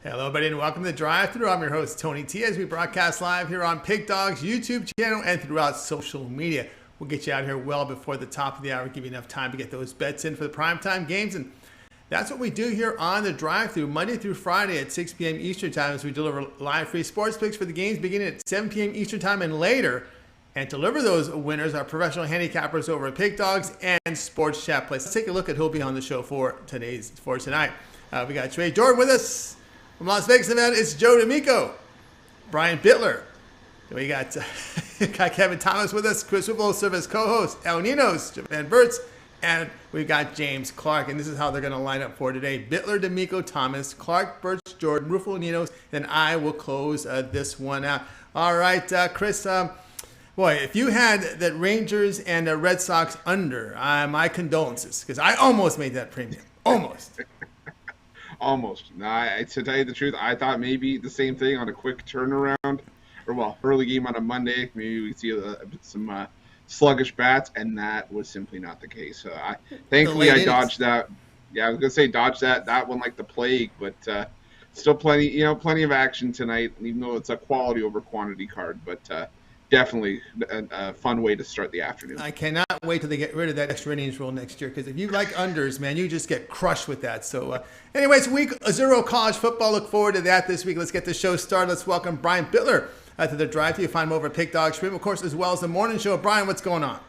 Hello, everybody, and welcome to the Drive-Thru. I'm your host, Tony T, as we broadcast live here on Pig Dog's YouTube channel and throughout social media. We'll get you out here well before the top of the hour, give you enough time to get those bets in for the primetime games. And that's what we do here on the Drive-Thru, Monday through Friday at 6 p.m. Eastern Time, as we deliver live free sports picks for the games beginning at 7 p.m. Eastern Time and later. And deliver those winners are professional handicappers over at Pig Dogs and Sports Chat Place. Let's take a look at who'll be on the show for tonight. We got Trey Jordan with us. From Las Vegas, Nevada, it's Joe D'Amico, Brian Bitler. We got Kevin Thomas with us, Chris Ruffalo, service co-host, Ninos, Jovan Burts, and we've got James Clark. And this is how they're going to line up for today. Bitler, D'Amico, Thomas, Clark, Burts, Jordan, Ruffalo, Ninos. Then I will close this one out. All right, Chris. Boy, if you had the Rangers and the Red Sox under, my condolences, because I almost made that premium. Almost. Almost. No, to tell you the truth, I thought maybe the same thing on a quick turnaround, early game on a Monday. Maybe we see some sluggish bats, and that was simply not the case. Thankfully, I dodged that. Yeah, I was gonna say dodged that one like the plague, but still plenty of action tonight, even though it's a quality over quantity card. But definitely a fun way to start the afternoon. I cannot wait till they get rid of that extra innings rule next year, because if you like unders, man, you just get crushed with that. So anyways, week 0 college football. Look forward to that this week. Let's get the show started. Let's welcome Brian Bitler to the Drive. You find him over at Pig Dog Stream, of course, as well as the morning show. Brian, what's going on?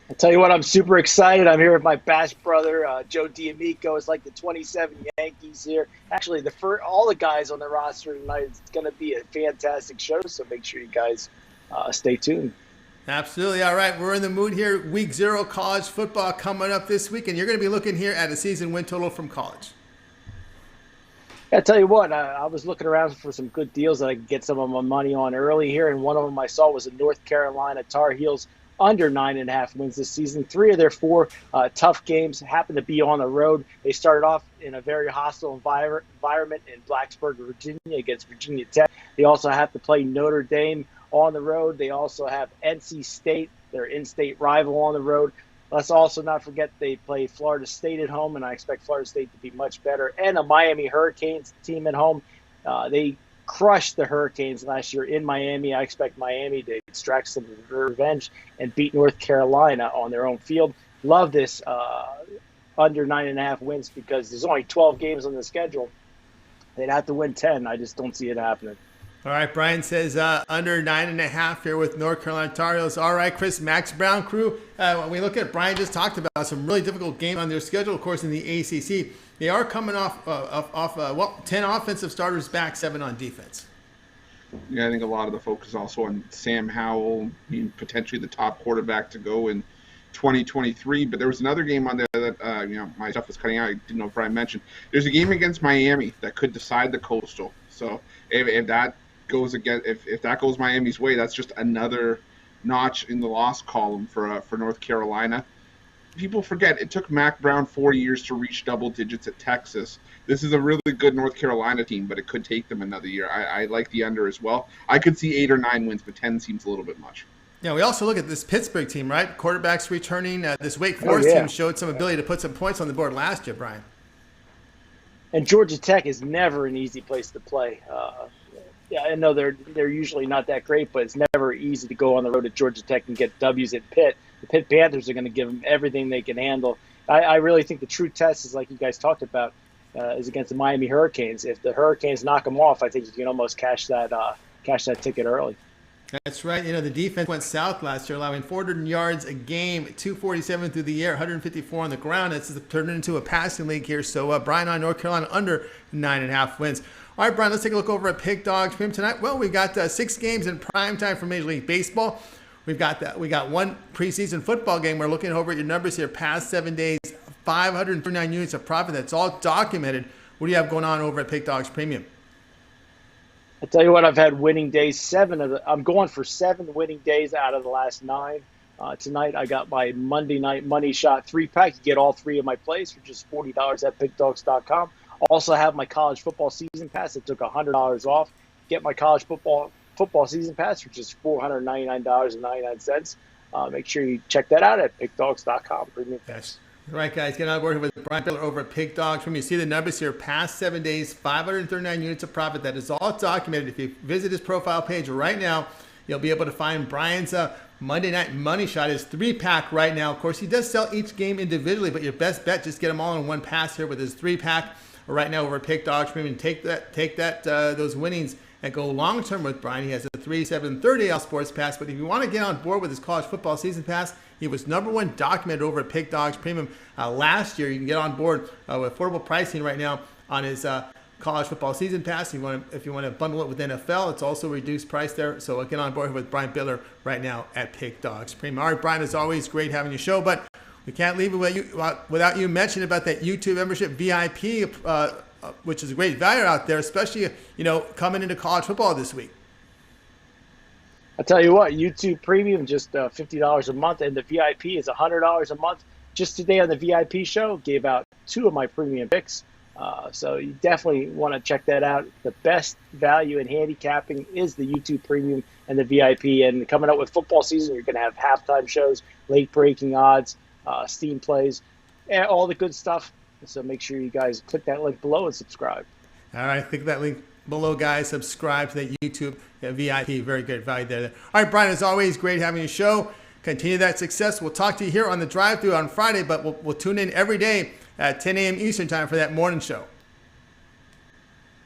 I'll tell you what, I'm super excited. I'm here with my Bash brother, Joe D'Amico. It's like the 27 Yankees here. Actually, all the guys on the roster tonight, it's going to be a fantastic show, so make sure you guys stay tuned. Absolutely. All right, we're in the mood here. Week 0 college football coming up this week, and you're going to be looking here at a season win total from college. I'll tell you what, I was looking around for some good deals that I could get some of my money on early here, and one of them I saw was the North Carolina Tar Heels under 9.5 wins this season. 3 of their 4 tough games happen to be on the road. They started off in a very hostile environment in Blacksburg, Virginia, against Virginia Tech. They also have to play Notre Dame on the road. They also have NC State, their in-state rival, on the road. Let's also not forget they play Florida State at home, and I expect Florida State to be much better, and a Miami Hurricanes team at home. They crushed the Hurricanes last year in Miami. I expect Miami to extract some revenge and beat North Carolina on their own field. Love this under 9.5 wins, because there's only 12 games on the schedule. They'd have to win 10. I just don't see it happening. All right, Brian says under 9.5 here with North Carolina Tar Heels. All right, Chris, Max Brown crew. When we look at, Brian just talked about some really difficult games on their schedule, of course, in the ACC. They are coming off 10 offensive starters back, 7 on defense. Yeah, I think a lot of the focus also on Sam Howell being potentially the top quarterback to go in 2023. But there was another game on there that my stuff was cutting out. I didn't know if Brian mentioned. There's a game against Miami that could decide the Coastal. So if that goes if that goes Miami's way, that's just another notch in the loss column for North Carolina. People forget it took Mac Brown 4 years to reach double digits at Texas. This is a really good North Carolina team, but it could take them another year. I like the under as well. I could see 8 or 9 wins, but 10 seems a little bit much. Yeah, we also look at this Pittsburgh team, right? Quarterbacks returning. This Wake Forest team showed some ability to put some points on the board last year, Brian. And Georgia Tech is never an easy place to play. Yeah, I know they're usually not that great, but it's never easy to go on the road at Georgia Tech and get W's at Pitt. The Pitt Panthers are going to give them everything they can handle. I really think the true test is, like you guys talked about, is against the Miami Hurricanes. If the Hurricanes knock them off, I think you can almost cash that ticket early. That's right. The defense went south last year, allowing 400 yards a game, 247 through the air, 154 on the ground. It's turned into a passing league here. So Brian on North Carolina under 9.5 wins. All right, Brian, let's take a look over at Pig Dog Stream tonight. Well, we've got 6 games in prime time for Major League Baseball. We got 1 preseason football game. We're looking over at your numbers here. Past 7 days, 539 units of profit. That's all documented. What do you have going on over at Pig Dogs Premium? I'll tell you what, I've had winning days. I'm going for 7 winning days out of the last 9. Tonight, I got my Monday night money shot 3-pack. You get all 3 of my plays for just $40 at pigdogs.com. Also have my college football season pass. It took $100 off. Get my college football season pass for just $499.99. Make sure you check that out at pigdogs.com. Premium pass. All right, guys, get on board with Brian Bitler over at Pig Dogs. When you see the numbers here, past 7 days, 539 units of profit. That is all documented. If you visit his profile page right now, you'll be able to find Brian's Monday Night Money Shot, his 3-pack right now. Of course, he does sell each game individually, but your best bet, just get them all in one pass here with his 3-pack right now over at Pig Dogs. Premium. Take those winnings and go long term with Brian. He has a 3/7/30 AL Sports Pass, but if you want to get on board with his college football season pass, he was #1 documented over at Pig Dogs Premium last year. You can get on board with affordable pricing right now on his college football season pass. If you want to bundle it with NFL, it's also reduced price there. So get on board with Brian Bitler right now at Pig Dogs Premium. All right, Brian, it's always great having your show, but we can't leave it without you mentioning about that YouTube membership VIP, which is a great value out there, especially coming into college football this week. I'll tell you what, YouTube Premium just $50 a month, and the VIP is $100 a month. Just today on the VIP show, gave out 2 of my premium picks. So you definitely want to check that out. The best value in handicapping is the YouTube Premium and the VIP. And coming up with football season, you're going to have halftime shows, late breaking odds, steam plays, and all the good stuff. So make sure you guys click that link below and subscribe. All right, click that link below, guys. Subscribe to that YouTube VIP. Very good value there. All right, Brian, as always, great having your show. Continue that success. We'll talk to you here on the drive-thru on Friday, but we'll tune in every day at 10 a.m. Eastern time for that morning show.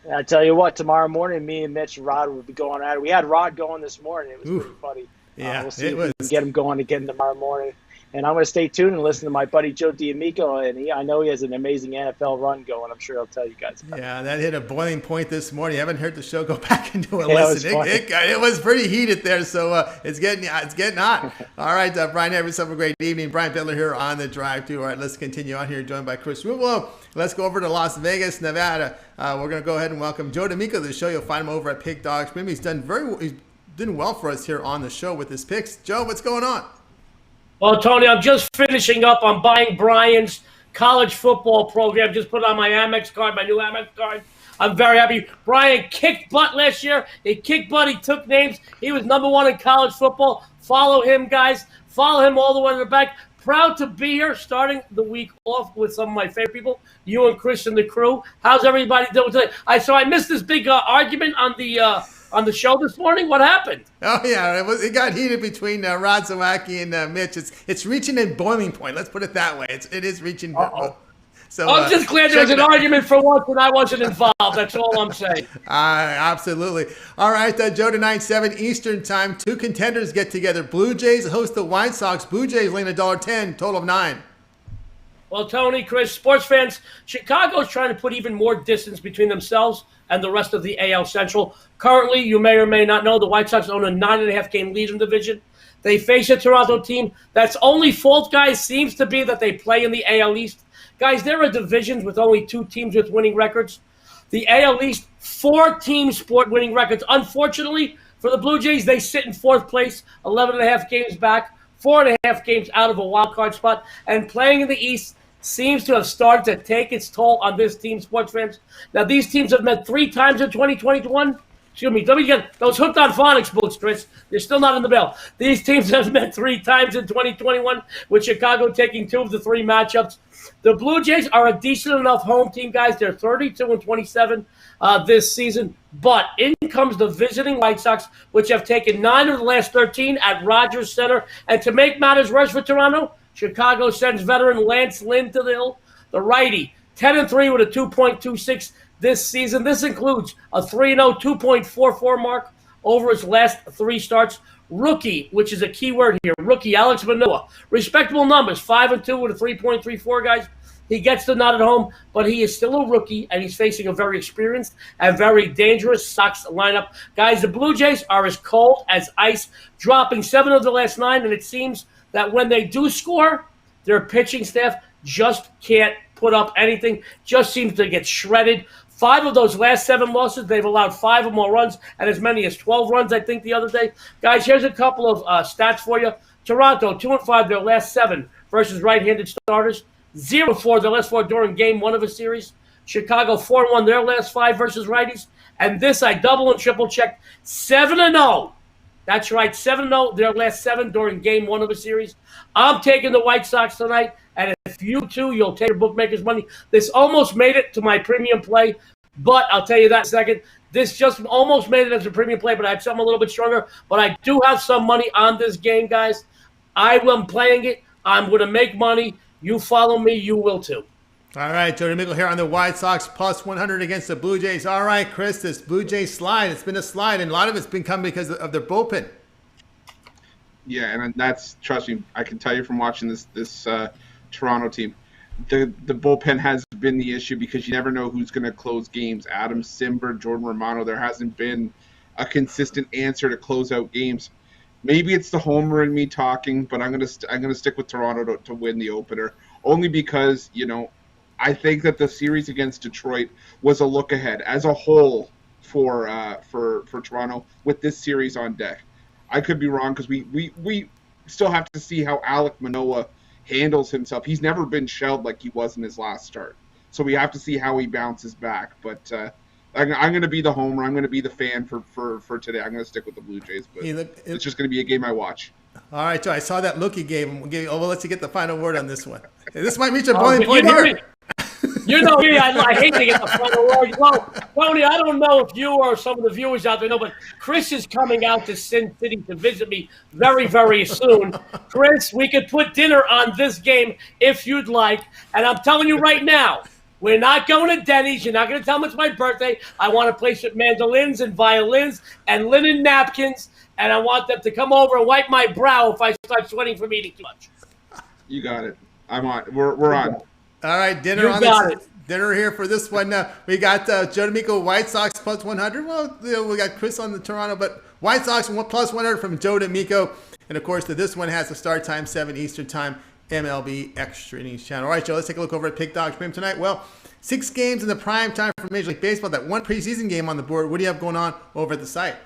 And I tell you what, tomorrow morning, me and Mitch and Rod will be going at it. We had Rod going this morning. It was pretty funny. Yeah, we'll see if we can get him going again tomorrow morning. And I'm going to stay tuned and listen to my buddy Joe D'Amico, and I know he has an amazing NFL run going. I'm sure he'll tell you guys about it. Yeah, that hit a boiling point this morning. You haven't heard the show, go back and do a listen. It was pretty heated there, so it's getting hot. All right, Brian, have yourself a great evening. Brian Bitler here on the drive-thru. All right, let's continue on here, joined by Chris Ruffalo. Let's go over to Las Vegas, Nevada. We're going to go ahead and welcome Joe D'Amico to the show. You'll find him over at Pig Dogs Premium. He's doing well for us here on the show with his picks. Joe, what's going on? Well, Tony, I'm just finishing up on buying Brian's college football program. Just put on my Amex card, my new Amex card. I'm very happy. Brian kicked butt last year. He kicked butt. He took names. He was #1 in college football. Follow him, guys. Follow him all the way to the back. Proud to be here, starting the week off with some of my favorite people, you and Chris and the crew. How's everybody doing today? I missed this big argument on the show this morning. What happened? Oh yeah, it got heated between Rod Zawacki and Mitch. It's reaching a boiling point. Let's put it that way. It is reaching. So I'm just glad there was an argument for once and I wasn't involved. That's all I'm saying. Absolutely. All right, Joe, tonight 7 Eastern time. 2 contenders get together. Blue Jays host the White Sox. Blue Jays laying $1.10, total of 9. Well, Tony, Chris, sports fans, Chicago's trying to put even more distance between themselves and the rest of the AL Central. Currently, you may or may not know, the White Sox own a 9.5-game lead in the division. They face a Toronto team that's only fault, guys, seems to be that they play in the AL East. Guys, there are divisions with only 2 teams with winning records. The AL East, 4 teams sport winning records. Unfortunately, for the Blue Jays, they sit in 4th place, 11.5 games back, 4.5 games out of a wild card spot, and playing in the East seems to have started to take its toll on this team, sports fans. Now, these teams have met 3 times in 2021. Excuse me, let me get those hooked on phonics boots, Chris. They're still not in the bell. These teams have met 3 times in 2021, with Chicago taking 2 of the 3 matchups. The Blue Jays are a decent enough home team, guys. They're 32-27 this season. But in comes the visiting White Sox, which have taken 9 of the last 13 at Rogers Center. And to make matters worse for Toronto, Chicago sends veteran Lance Lynn to the hill. The righty, 10-3 with a 2.26 this season. This includes a 3-0, 2.44 mark over his last 3 starts. Rookie, which is a key word here, rookie Alex Manoah. Respectable numbers, 5-2 with a 3.34, guys. He gets the nod at home, but he is still a rookie, and he's facing a very experienced and very dangerous Sox lineup. Guys, the Blue Jays are as cold as ice, dropping 7 of the last 9, and it seems that when they do score, their pitching staff just can't put up anything, just seems to get shredded. 5 of those last 7 losses, they've allowed 5 or more runs and as many as 12 runs, I think, the other day. Guys, here's a couple of stats for you. Toronto, 2-5 their last 7 versus right-handed starters. 0-4 their last 4 during game 1 of a series. Chicago, 4-1 their last 5 versus righties. And this, I double and triple checked, 7-0. That's right, 7-0 their last 7 during game 1 of a series. I'm taking the White Sox tonight, and at if you too, you'll take your bookmaker's money. This almost made it to my premium play, but I'll tell you that in a second. This just almost made it as a premium play, but I have something a little bit stronger. But I do have some money on this game, guys. I am playing it. I'm going to make money. You follow me, you will too. All right, Jody Mickle here on the White Sox plus 100 against the Blue Jays. All right, Chris, this Blue Jays slide, it's been a slide, and a lot of it's been coming because of their bullpen. Yeah, and that's, trust me, I can tell you from watching this Toronto team, the bullpen has been the issue because you never know who's going to close games. Adam Simber, Jordan Romano, there hasn't been a consistent answer to close out games. Maybe it's the homer in me talking, but I'm gonna stick with Toronto to win the opener, only because, you know, I think that the series against Detroit was a look ahead as a whole for Toronto with this series on deck. I could be wrong because we still have to see how Alek Manoah handles himself. He's never been shelled like he was in his last start, so we have to see how he bounces back. But I'm going to be the homer. I'm going to be the fan for today. I'm going to stick with the Blue Jays, but it's just going to be a game I watch. All right, Joe, I saw that look you gave him. We'll let you get the final word on this one. This might reach a boiling point here. You know me, I hate to get the final word. Well, Tony, I don't know if you or some of the viewers out there know, but Chris is coming out to Sin City to visit me very, very soon. Chris, we could put dinner on this game if you'd like. And I'm telling you right now, we're not going to Denny's. You're not going to tell them it's my birthday. I want a place with mandolins and violins and linen napkins, and I want them to come over and wipe my brow if I start sweating from eating too much. You got it. I'm on. We're on. All right, dinner here for this one. We got Joe D'Amico, White Sox plus 100. Well, we got Chris on the Toronto, but White Sox plus 100 from Joe D'Amico. And, of course, this one has a start time, 7 Eastern time, MLB Extra Innings channel. All right, Joe, let's take a look over at Pick Dogs Premium tonight. Well, 6 games in the prime time for Major League Baseball. That one preseason game on the board. What do you have going on over at the site?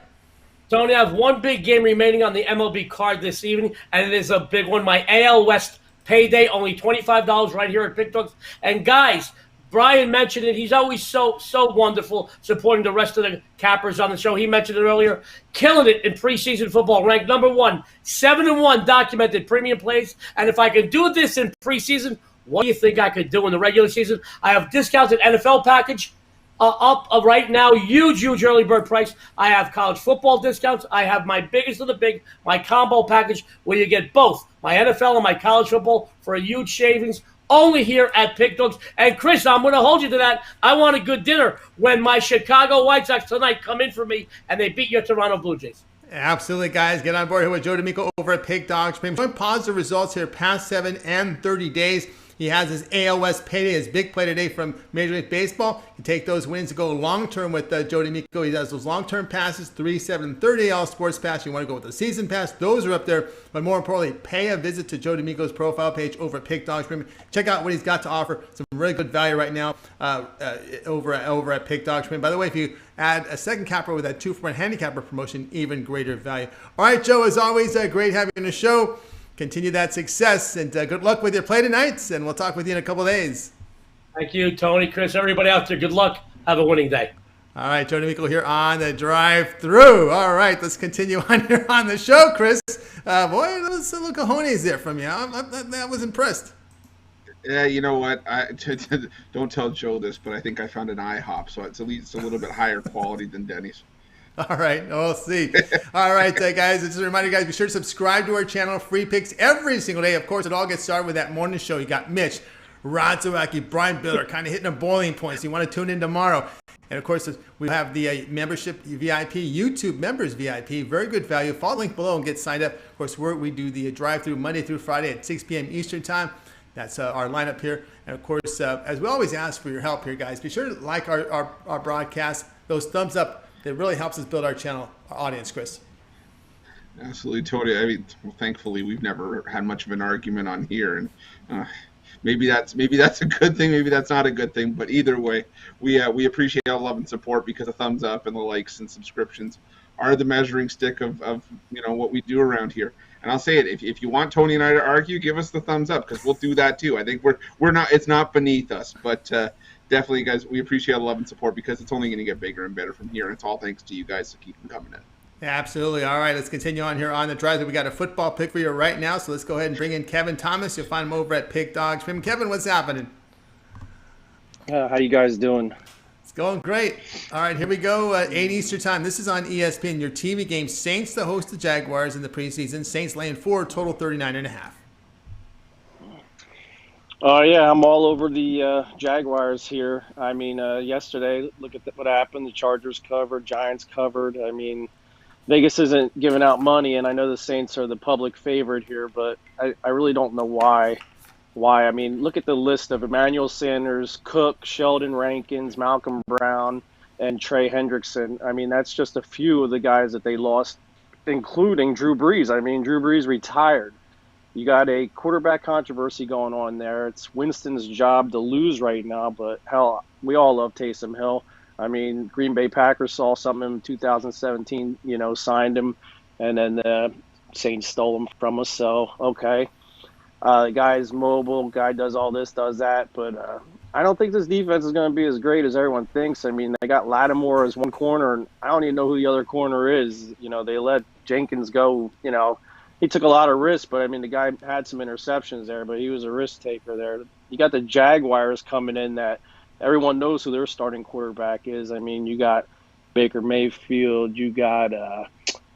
Tony, I have one big game remaining on the MLB card this evening, and it is a big one. My AL West payday, only $25 right here at Pick Dogs. And guys, Brian mentioned it. He's always so wonderful supporting the rest of the cappers on the show. He mentioned it earlier. Killing it in preseason football. Ranked number 1, 7-1 documented premium plays. And if I could do this in preseason, what do you think I could do in the regular season? I have discounted NFL package up right now. Huge early bird price. I have college football discounts. I have my biggest of the big, my combo package, where you get both my NFL and my college football for a huge savings. Only here at Pick Dogs. And Chris, I'm going to hold you to that. I want a good dinner when my Chicago White Sox tonight come in for me and they beat your Toronto Blue Jays. Absolutely, guys. Get on board here with Joe D'Amico over at Pick Dogs. Showing positive results here past 7 and 30 days. He has his AL West payday, his big play today from Major League Baseball. You take those wins to go long-term with Joe D'Amico. He does those long-term passes, 3, 7, 30 AL Sports Pass. You want to go with the season pass. Those are up there. But more importantly, pay a visit to Joe D'Amico's profile page over at Pick Dogs Premium. Check out what he's got to offer. Some really good value right now over at Pick Dogs Premium. By the way, if you add a second capper with that 2-for-1 handicapper promotion, even greater value. All right, Joe, as always, great having you on the show. Continue that success, and good luck with your play tonight, and we'll talk with you in a couple of days. Thank you, Tony, Chris, everybody out there. Good luck. Have a winning day. All right, Joe D'Amico here on the drive-through. All right, let's continue on here on the show, Chris. Boy, those little cojones there from you. I was impressed. Yeah, you know what? Don't tell Joe this, but I think I found an IHOP, so it's at least a little bit higher quality than Denny's. All right, we'll see. All right, guys, just a reminder, guys, be sure to subscribe to our channel. Free picks every single day. Of course, it all gets started with that morning show. You got Mitch, Rod Zawacki, Brian Bitler, kind of hitting a boiling point, so you want to tune in tomorrow. And, of course, we have the membership VIP, YouTube members VIP. Very good value. Follow the link below and get signed up. Of course, we do the drive-through Monday through Friday at 6 p.m. Eastern time. That's our lineup here. And, of course, as we always ask for your help here, guys, be sure to like our broadcast. Those thumbs up. It really helps us build our channel, our audience, Chris. Absolutely, Tony. I mean, well, thankfully, we've never had much of an argument on here, and maybe that's a good thing, maybe that's not a good thing. But either way, we appreciate all love and support, because the thumbs up and the likes and subscriptions are the measuring stick of what we do around here. And I'll say it: if you want Tony and I to argue, give us the thumbs up, because we'll do that too. I think we're not. It's not beneath us, but. Definitely, guys, we appreciate the love and support, because it's only going to get bigger and better from here, and it's all thanks to you guys to keep them coming in. Yeah, absolutely. All right, let's continue on here on the drive. We got a football pick for you right now, so let's go ahead and bring in Kevin Thomas. You'll find him over at Pick Dogs. Kevin, what's happening? How you guys doing? It's going great. All right, here we go. 8 Eastern time. This is on ESPN. Your TV game, Saints to host the Jaguars in the preseason. Saints laying 4, total 39.5. Yeah, I'm all over the Jaguars here. I mean, yesterday, look at what happened. The Chargers covered, Giants covered. I mean, Vegas isn't giving out money, and I know the Saints are the public favorite here, but I really don't know why. I mean, look at the list of Emmanuel Sanders, Cook, Sheldon Rankins, Malcolm Brown, and Trey Hendrickson. I mean, that's just a few of the guys that they lost, including Drew Brees. I mean, Drew Brees retired. You got a quarterback controversy going on there. It's Winston's job to lose right now, but hell, we all love Taysom Hill. I mean, Green Bay Packers saw something in 2017, signed him, and then the Saints stole him from us. So, okay. The guy's mobile, guy does all this, does that, but I don't think this defense is going to be as great as everyone thinks. I mean, they got Lattimore as one corner, and I don't even know who the other corner is. They let Jenkins go, He took a lot of risks, but, I mean, the guy had some interceptions there, but he was a risk taker there. You got the Jaguars coming in that everyone knows who their starting quarterback is. I mean, you got Baker Mayfield, you got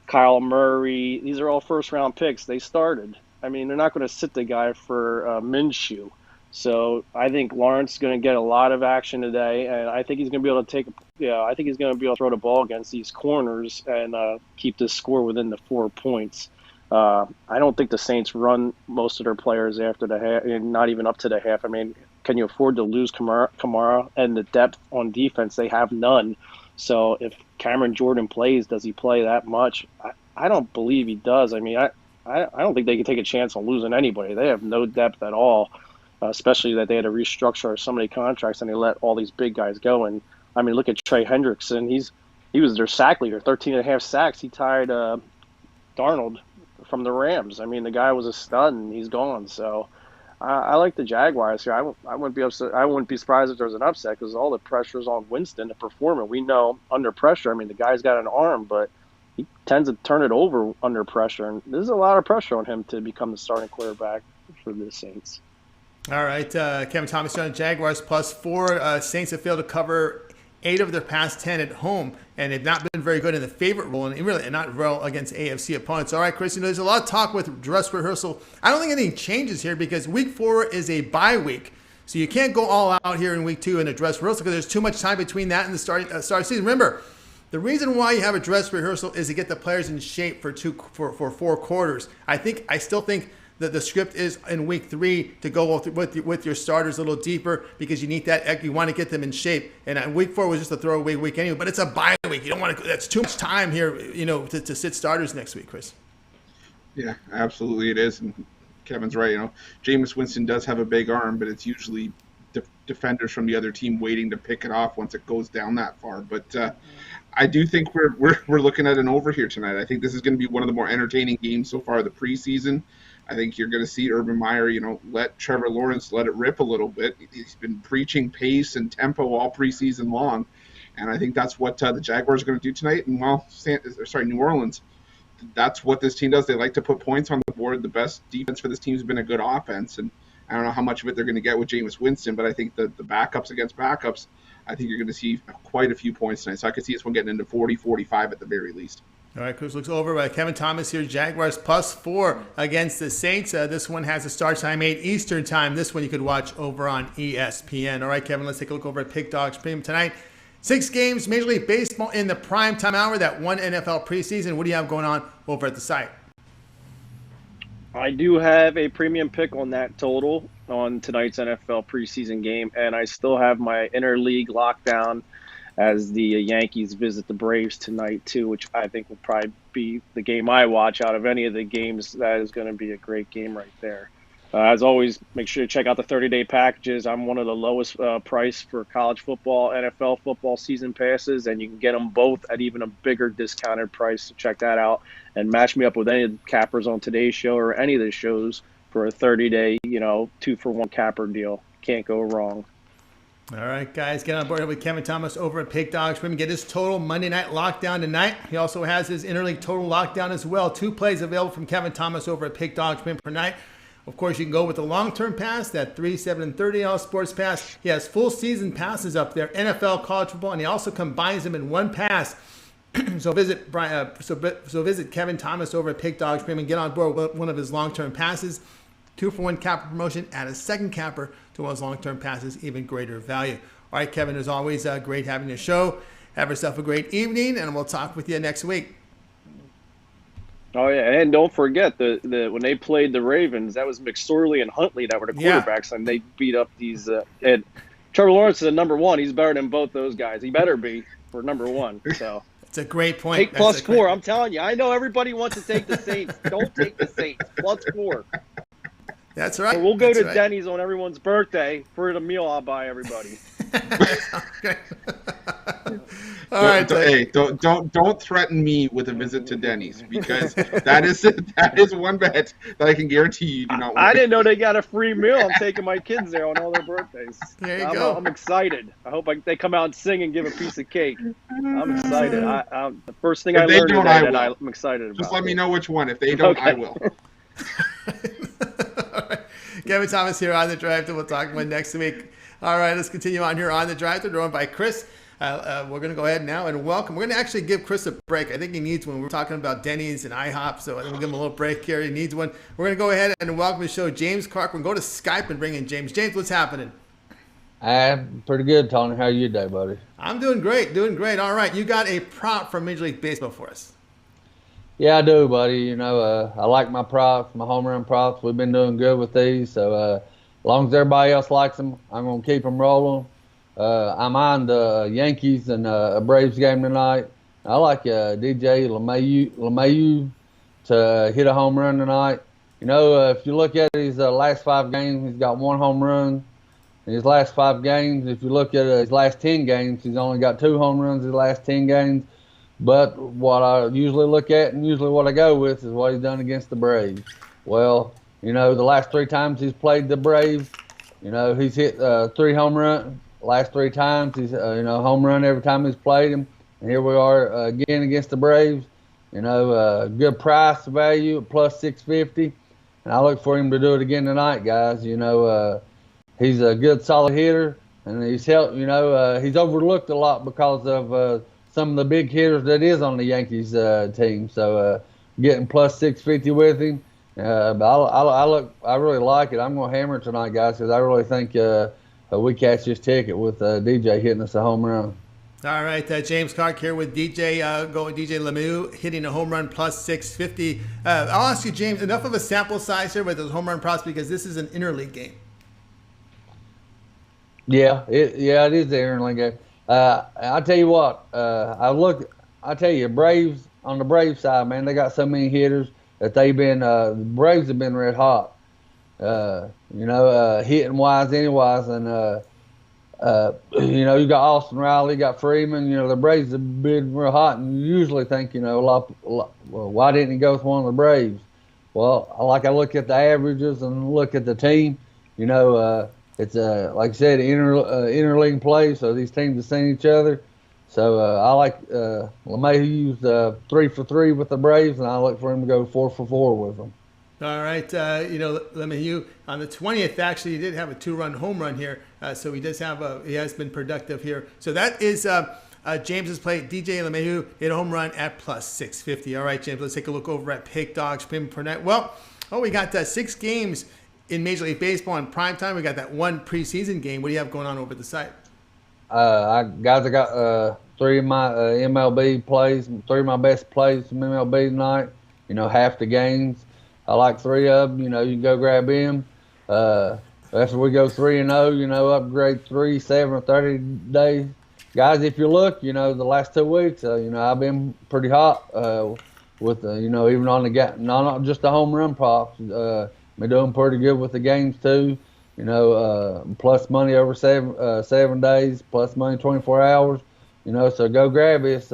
Kyle Murray. These are all first-round picks. They started. I mean, they're not going to sit the guy for Minshew. So I think Lawrence is going to get a lot of action today, and I think he's going to be able to I think he's going to be able to throw the ball against these corners and keep this score within the 4 points. I don't think the Saints run most of their players after the half, and not even up to the half. I mean, can you afford to lose Kamara and the depth on defense? They have none. So if Cameron Jordan plays, does he play that much? I don't believe he does. I mean, I don't think they can take a chance on losing anybody. They have no depth at all, especially that they had to restructure so many contracts and they let all these big guys go. And, I mean, look at Trey Hendrickson. He was their sack leader, 13.5 sacks. He tied Darnold from the Rams. I mean, the guy was a stud, and he's gone. So I like the Jaguars here. I wouldn't be upset. I wouldn't be surprised if there was an upset because all the pressure's on Winston to perform. And we know under pressure, I mean, the guy's got an arm, but he tends to turn it over under pressure. And there's a lot of pressure on him to become the starting quarterback for the Saints. All right, Kevin Thomas on Jaguars +4. Saints have failed to cover 8 of their past 10 at home, and they've not been very good in the favorite role, and really not well against AFC opponents. All right, Chris, there's a lot of talk with dress rehearsal. I don't think anything changes here because week 4 is a bye week, so you can't go all out here in week 2 in a dress rehearsal because there's too much time between that and the start of season. Remember, the reason why you have a dress rehearsal is to get the players in shape for 4 quarters. I still think that the script is in week 3 to go with your starters a little deeper because you need that. You want to get them in shape. And week 4 was just a throwaway week anyway. But it's a bye week. You don't want to. That's too much time here, to sit starters next week, Chris. Yeah, absolutely it is. And Kevin's right. Jameis Winston does have a big arm, but it's usually defenders from the other team waiting to pick it off once it goes down that far. But I do think we're looking at an over here tonight. I think this is going to be one of the more entertaining games so far of the preseason. I think you're going to see Urban Meyer, let Trevor Lawrence let it rip a little bit. He's been preaching pace and tempo all preseason long, and I think that's what the Jaguars are going to do tonight. And New Orleans, that's what this team does. They like to put points on the board. The best defense for this team has been a good offense, and I don't know how much of it they're going to get with Jameis Winston, but I think the backups against backups, I think you're going to see quite a few points tonight. So I could see this one getting into 40, 45 at the very least. All right, Chris looks over by Kevin Thomas here. Jaguars +4 against the Saints. This one has a start time 8 Eastern time. This one you could watch over on ESPN. All right, Kevin, let's take a look over at Pick Dogs Premium tonight. 6 games, Major League Baseball in the prime time hour, that 1 NFL preseason. What do you have going on over at the site? I do have a premium pick on that total on tonight's NFL preseason game, and I still have my interleague lockdown as the Yankees visit the Braves tonight too, which I think will probably be the game I watch out of any of the games. That is going to be a great game right there. As always, make sure to check out the 30-day packages. I'm one of the lowest price for college football, NFL football season passes, and you can get them both at even a bigger discounted price. So check that out and match me up with any of the cappers on today's show or any of the shows for a 30-day, 2-for-1 capper deal. Can't go wrong. All right, guys, get on board with Kevin Thomas over at Pig Dogs. We're going to get his total Monday night lockdown tonight. He also has his interleague total lockdown as well. 2 plays available from Kevin Thomas over at Pig Dogs per night. Of course, you can go with the long-term pass, that 3, 7, and 30 sports pass. He has full season passes up there, NFL, college football, and he also combines them in one pass. So visit Kevin Thomas over at Pig Dogs Premium and get on board with one of his long-term passes. 2-for-1 capper promotion, add a second capper to one of his long-term passes, even greater value. All right, Kevin, as always, great having your show. Have yourself a great evening, and we'll talk with you next week. Oh, yeah, and don't forget the when they played the Ravens, that was McSorley and Huntley that were the quarterbacks, and they beat up these and Trevor Lawrence is a number 1. He's better than both those guys. He better be for number 1. So it's a great point. Take +4. I'm telling you. I know everybody wants to take the Saints. Don't take the Saints. +4. That's right. So we'll go to Denny's on everyone's birthday for the meal I'll buy everybody. All right. Hey, don't threaten me with a visit to Denny's, because that is one bet that I can guarantee you do not want. I didn't know they got a free meal. I'm taking my kids there on all their birthdays. There you go. I'm excited. I hope they come out and sing and give a piece of cake. I'm excited. The first thing I learned today that I'm excited about. Just let me know which one. If they don't, I will. Kevin Thomas here on The Drive. We'll talk about next week. All right, let's continue on here on The Drive. We're joined by Chris. We're going to go ahead now and welcome. We're going to actually give Chris a break. I think he needs one. We're talking about Denny's and IHOP, so I think we'll give him a little break here. He needs one. We're going to go ahead and welcome to the show James Clark. We're going to go to Skype and bring in James. James, what's happening? I'm pretty good, Tony. How are you today, buddy? I'm doing great, All right, you got a prop from Major League Baseball for us. Yeah, I do, buddy. You know, I like my props, my home run props. We've been doing good with these, so as long as everybody else likes them, I'm going to keep them rolling. I'm on the Yankees and a Braves game tonight. I like DJ LeMahieu to hit a home run tonight. You know, if you look at his last 5 games, he's got 1 home run. In his last 5 games, if you look at his last 10 games, he's only got 2 home runs in his last 10 games. But what I usually look at and usually what I go with is what he's done against the Braves. Well, you know, the last 3 times he's played the Braves, you know, he's hit 3 home runs. Last 3 times he's, home run every time he's played him. And here we are again against the Braves. You know, good price value at +650. And I look for him to do it again tonight, guys. You know, he's a good, solid hitter. And he's helped, he's overlooked a lot because of some of the big hitters that is on the Yankees team. So getting +650 with him. But I really like it. I'm going to hammer it tonight, guys, because I really think we catch this ticket with DJ hitting us a home run. All right, James Clark here with DJ. Going DJ LeMahieu hitting a home run +650. I'll ask you, James, enough of a sample size here with those home run props because this is an interleague game. Yeah, it is the interleague game. I tell you what, I tell you, Braves on the Braves side, man, they got so many hitters that the Braves have been red hot. Hitting wise, anywise, and you got Austin Riley, you got Freeman. You know, the Braves have been real hot, and you usually think, well, why didn't he go with one of the Braves? Well, I look at the averages and look at the team. It's like I said, interleague play, so these teams have seen each other. So I like LeMahieu's 3 for 3 with the Braves, and I look for him to go 4 for 4 with them. All right, LeMahieu on the 20th actually he did have a 2-run home run here, so he has been productive here. So that is James's play. DJ LeMahieu hit a home run at +650. All right, James, let's take a look over at Pick Dogs Premium per night. Well, we got 6 games in Major League Baseball in prime time. We got that 1 preseason game. What do you have going on over the site? I got 3 of my MLB plays, 3 of my best plays from MLB tonight. Half the games. I like 3 of them. You can go grab them. After we go 3-0, upgrade 3, 7, or 30 days. Guys, if you look, the last 2 weeks, I've been pretty hot with, even on the not just the home run props. Been doing pretty good with the games too. Plus money over 7 days, plus money 24 hours. So go grab us.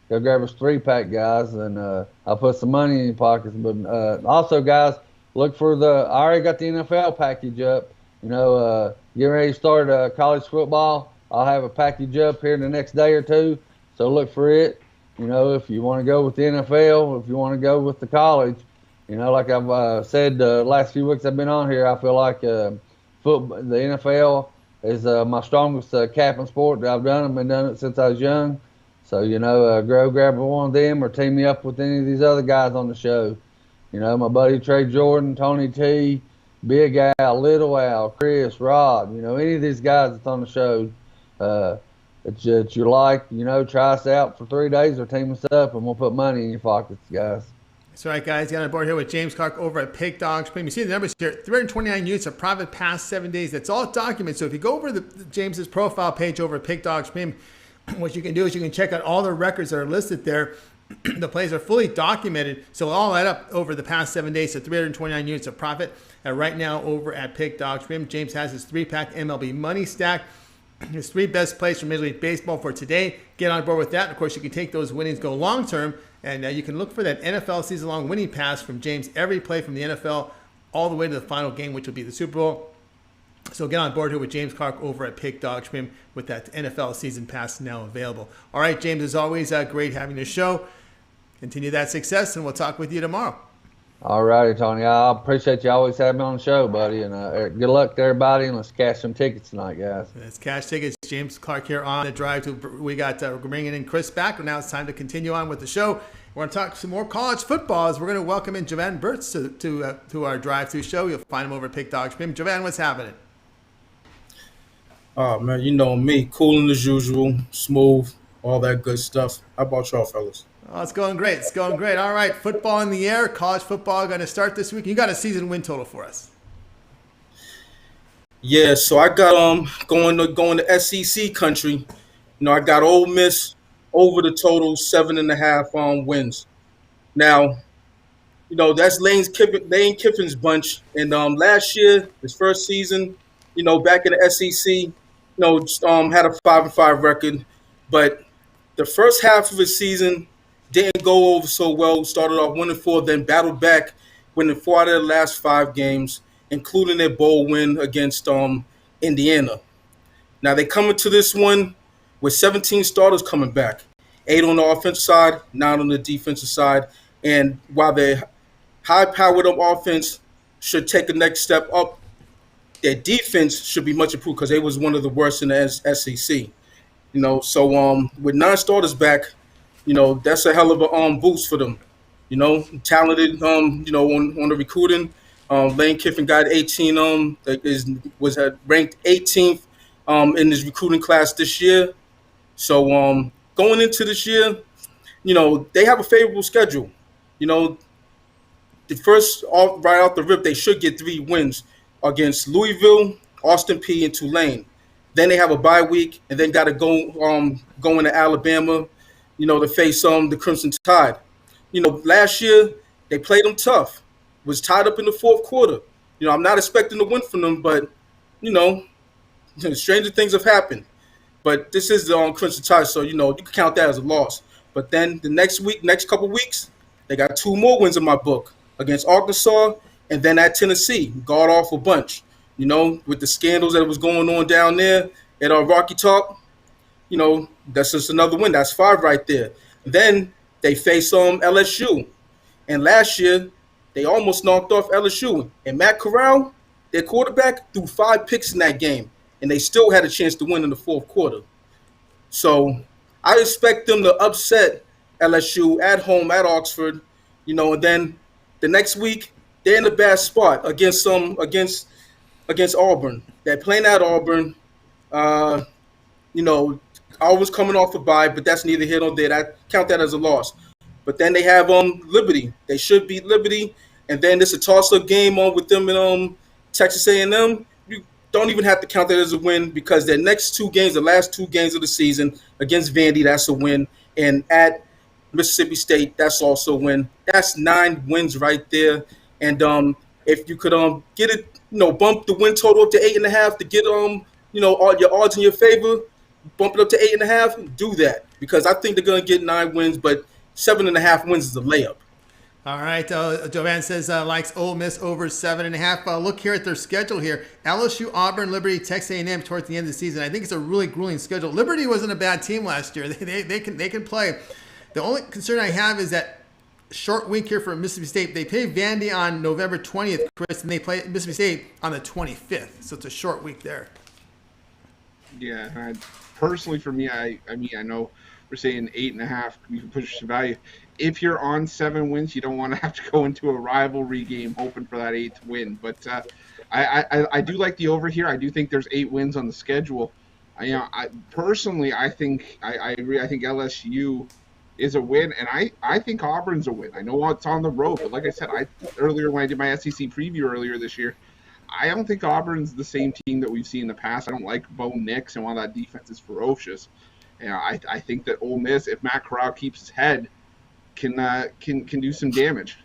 Go grab us 3-pack, guys, and I'll put some money in your pockets. But also, guys, look for I already got the NFL package up. getting ready to start college football. I'll have a package up here in the next day or two, so look for it. If you want to go with the NFL, if you want to go with the college, like I've said the last few weeks I've been on here, I feel like the NFL is my strongest capping sport that I've done. I've been doing it since I was young. So, grab one of them or team me up with any of these other guys on the show. My buddy Trey Jordan, Tony T, Big Al, Little Al, Chris, Rod, any of these guys that's on the show that you like, try us out for 3 days or team us up, and we'll put money in your pockets, guys. That's right, guys. Got on board here with James Clark over at Pick Dogs. You see the numbers here: 329 units of profit past 7 days. That's all documented. So if you go over the James's profile page over at Pick Dogs, what you can do is you can check out all the records that are listed there. The plays are fully documented, so all add up over the past 7 days to 329 units of profit. And right now over at Pick Dogs, James has his 3-pack MLB money stack. His 3 best plays from Major League Baseball for today. Get on board with that. Of course, you can take those winnings, go long-term, and you can look for that NFL season-long winning pass from James every play from the NFL all the way to the final game, which will be the Super Bowl. So get on board here with James Clark over at Pick Dogs with that NFL season pass now available. All right, James, as always, great having the show. Continue that success, and we'll talk with you tomorrow. All righty, Tony. I appreciate you always having me on the show, buddy. And good luck to everybody, and let's cash some tickets tonight, guys. Let's cash tickets. James Clark here on the drive. We got bringing in Chris back. Now it's time to continue on with the show. We're going to talk some more college football as we're going to welcome in Jovan Burts to our drive-through show. You'll find him over at Pick Dogs. Jovan, what's happening? Oh, man, you know me. Cooling as usual, smooth, all that good stuff. How about y'all, fellas? Oh, it's going great. It's going great. All right, football in the air. College football going to start this week. You got a season win total for us. Yeah, so I got going to SEC country. I got Ole Miss over the total 7.5 wins. Now, that's Lane Kiffin's bunch. And last year, his first season, back in the SEC, had a 5-5 record, but the first half of his season didn't go over so well. Started off 1-4, then battled back, winning 4 out of the last 5 games, including their bowl win against Indiana. Now they come into this one with 17 starters coming back, 8 on the offensive side, 9 on the defensive side. And while their high-powered offense should take the next step up, their defense should be much improved because they was one of the worst in the SEC. So with 9 starters back, that's a hell of a boost for them. Talented, on the recruiting. Lane Kiffin got 18, was ranked 18th in his recruiting class this year. So going into this year, they have a favorable schedule. The first right off the rip, they should get 3 wins against Louisville, Austin Peay, and Tulane. Then they have a bye week, and then got to go into Alabama, to face the Crimson Tide. Last year they played them tough, was tied up in the fourth quarter. I'm not expecting to win from them, but stranger things have happened. But this is the Crimson Tide, so you can count that as a loss. But then the next couple weeks, they got 2 more wins in my book against Arkansas and then at Tennessee, god awful bunch. With the scandals that was going on down there at our Rocky Top, that's just another win. That's 5 right there. Then they face LSU. And last year, they almost knocked off LSU. And Matt Corral, their quarterback, threw 5 picks in that game. And they still had a chance to win in the fourth quarter. So I expect them to upset LSU at home at Oxford. And then the next week, they're in a bad spot against Auburn. They're playing at Auburn. Always coming off a bye, but that's neither here nor there. I count that as a loss. But then they have Liberty. They should beat Liberty, and then it's a toss-up game with them and Texas A&M. You don't even have to count that as a win because their next 2 games, the last 2 games of the season against Vandy, that's a win, and at Mississippi State, that's also a win. That's 9 wins right there. And if you could get it, bump the win total up to 8.5 to get all your odds in your favor. Bump it up to 8.5, do that because I think they're going to get 9 wins, but 7.5 wins is a layup. All right. Jovan says likes Ole Miss over 7.5. Look here at their schedule here. LSU, Auburn, Liberty, Texas A&M towards the end of the season. I think it's a really grueling schedule. Liberty wasn't a bad team last year. They can play. The only concern I have is that short week here for Mississippi State. They play Vandy on November 20th, Chris, and they play Mississippi State on the 25th. So it's a short week there. Yeah, personally for me, I mean, I know we're saying 8.5. You can push some value. If you're on 7 wins, you don't want to have to go into a rivalry game hoping for that 8th win. But I do like the over here. I do think there's 8 wins on the schedule. Personally, I think I agree. I think LSU is a win, and I think Auburn's a win. I know it's on the road, but like I said, earlier when I did my SEC preview earlier this year, I don't think Auburn's the same team that we've seen in the past. I don't like Bo Nix, and while that defense is ferocious, I think that Ole Miss, if Matt Corral keeps his head, can do some damage.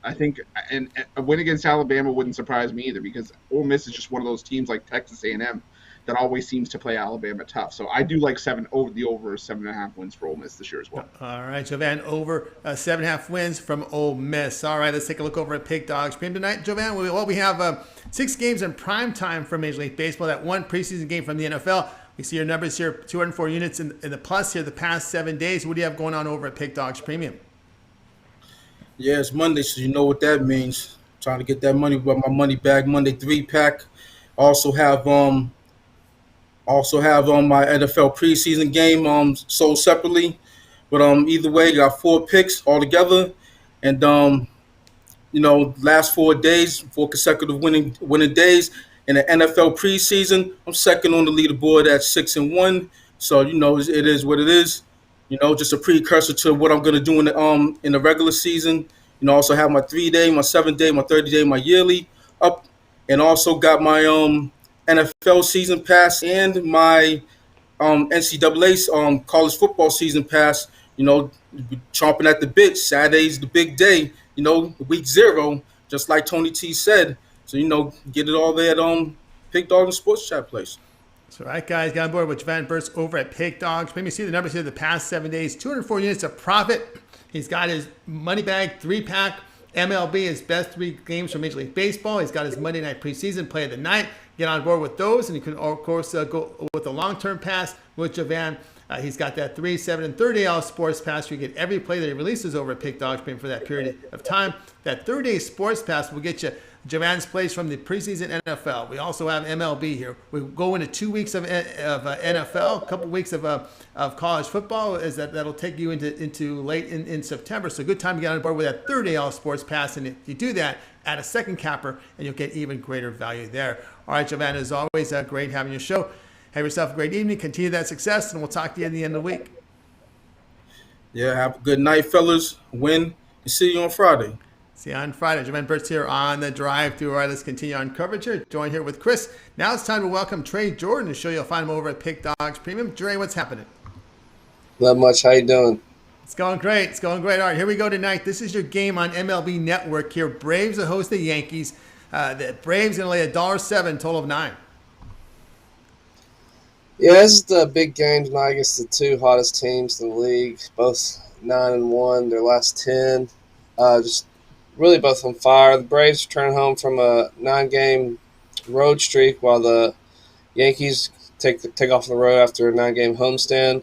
I think and a win against Alabama wouldn't surprise me either, because Ole Miss is just one of those teams like Texas A&M that always seems to play Alabama tough. So I do like 7.5 wins for Ole Miss this year as well. All right, Jovan, over 7.5 wins from Ole Miss. All right, let's take a look over at Pig Dogs Premium tonight. Jovan, we have 6 games in prime time for Major League Baseball. That 1 preseason game from the NFL. We see your numbers here, 204 units in the plus here the past 7 days. What do you have going on over at Pig Dogs Premium? Yeah, it's Monday, so you know what that means. Trying to get that money with my money bag Monday 3-pack. Also have my NFL preseason game sold separately. But either way, got 4 picks all together. And last 4 days, 4 consecutive winning days. In the NFL preseason, I'm second on the leaderboard at 6-1. So it is what it is. Just a precursor to what I'm gonna do in the regular season. Also have my 3-day, my 7-day, my 30-day, my yearly up, and also got my NFL season pass and my NCAA college football season pass. Chomping at the bit. Saturday's the big day. Week 0, just like Tony T said. So get it all there at Pig Dog and Sports Chat place. That's right, guys. Got on board with Jovan Burts over at Pig Dogs. Maybe see the numbers here the past 7 days. 204 units of profit. He's got his money bag 3-pack. MLB, his best 3 games from Major League Baseball. He's got his Monday night preseason play of the night. Get on board with those, and you can, of course, go with the long-term pass with Jovan. He's got that 3, 7, and 30-day all sports pass. You get every play that he releases over at Pig Dogs Premium for that period of time. That 30-day sports pass will get you Jovan's plays from the preseason NFL. We also have MLB here. We go into 2 weeks of NFL, a couple weeks of college football. That'll take you into late in September. So good time to get on board with that 30-day all sports pass. And if you do that, add a second capper, and you'll get even greater value there. All right, Jovan, as always, great having your show. Have yourself a great evening. Continue that success, and we'll talk to you at the end of the week. Yeah, have a good night, fellas. Win, and see you on Friday. See you on Friday. Jovan Burts here on the drive through. All right, let's continue on coverage here. Join here with Chris. Now it's time to welcome Trey Jordan to show you'll find him over at Pig Dogs Premium. Trey, what's happening? Not much. How you doing? It's going great. It's going great. All right, here we go tonight. This is your game on MLB Network here. Braves to host the Yankees. The Braves going to lay $1.07, total of 9. Yeah, this is the big game tonight against the 2 hottest teams in the league. Both 9-1, their last 10. Just really both on fire. The Braves return home from a 9-game road streak, while the Yankees take off the road after a 9-game homestand.